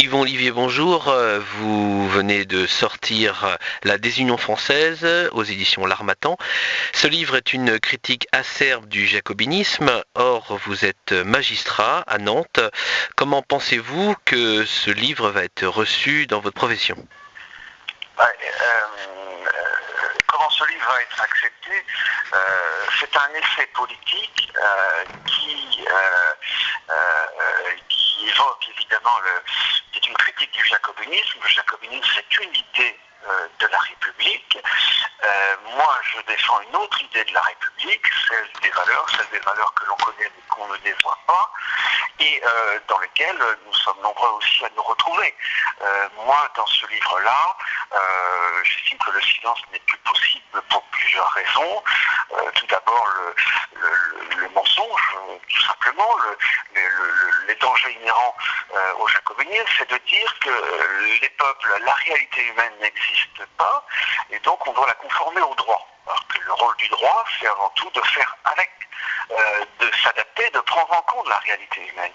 Yvon Olivier, bonjour. Vous venez de sortir La Désunion française aux éditions L'Harmattan. Ce livre est une critique acerbe du jacobinisme. Or, vous êtes magistrat à Nantes. Comment pensez-vous que ce livre va être reçu dans votre profession ? Comment ce livre va être accepté? C'est un essai politique qui évoque évidemment c'est une critique du jacobinisme. Le jacobinisme, c'est une idée de la République. Moi, je défends une autre idée de la République, celle des valeurs que l'on connaît mais qu'on ne dévoile pas, et dans lesquelles nous sommes nombreux aussi à nous retrouver. Moi, dans ce livre-là, j'estime que le silence n'est plus possible pour plusieurs raisons. Tout d'abord, le mensonge, tout simplement, les dangers inhérents au jacobinisme, c'est de dire que les peuples, la réalité humaine n'existe pas, et donc on doit la conformer au droit. Alors que le rôle du droit, c'est avant tout de faire avec, de s'adapter, de prendre en compte la réalité humaine.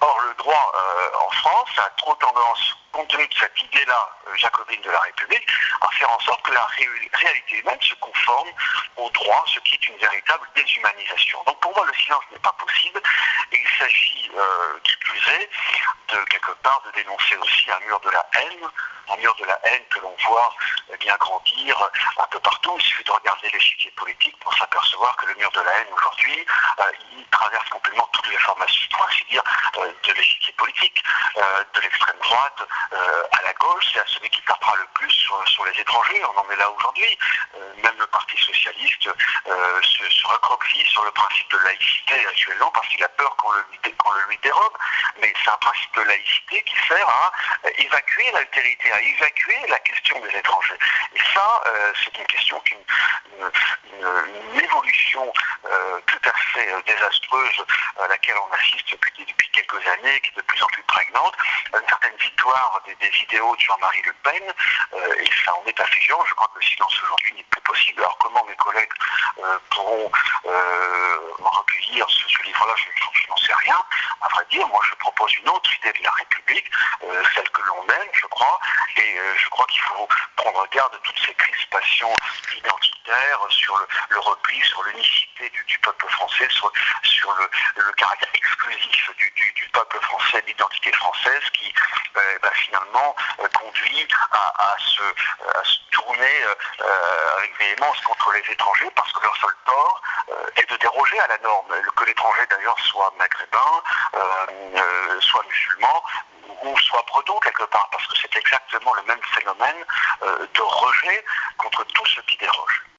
Or, le droit en France a trop tendance, compte tenu de cette idée-là jacobine de la République, à faire en sorte que la réalité humaine se conforme au droit, ce qui est une véritable déshumanisation. Donc pour moi, le silence n'est pas possible, et il s'agit, qui plus est, de quelque part de dénoncer aussi un mur de la haine que l'on voit bien grandir un peu partout. Il suffit de regarder l'échiquier politique pour s'apercevoir que le mur de la haine aujourd'hui, il traverse complètement toutes les formations, pour ainsi dire, de l'échiquier politique, de l'extrême droite à la gauche, c'est à celui qui tapera le plus sur les étrangers. On en est là aujourd'hui. Même le Parti socialiste se recroqueville sur le principe de laïcité actuellement parce qu'il a peur qu'on le lui dérobe. Mais c'est un principe de laïcité qui sert à évacuer l'altérité, à évacuer la question des étrangers. Et ça, c'est une question une évolution tout à fait désastreuse à laquelle on assiste depuis quelques années, qui est de plus en plus prégnante, une certaine victoire des idéaux de Jean-Marie Le Pen, et ça en est affligeant. Je crois que le silence aujourd'hui n'est plus possible. Alors comment mes collègues pourront recueillir ce livre-là, je n'en sais rien. À vrai dire, moi je propose une autre idée de la République, celle que l'on mène, je crois, et je crois qu'il faut prendre garde de toutes ces crispations identitaires sur le repli, sur l'unicité du peuple français, sur le caractère exclusif du peuple français, de l'identité française, qui finalement conduit à se tourner avec véhémence contre les étrangers, parce que leur seul tort est de déroger à la norme, que l'étranger d'ailleurs soit maghrébin, soit musulman, ou soit breton quelque part, parce que c'est exactement le même phénomène de rejet contre tout ce qui dérange.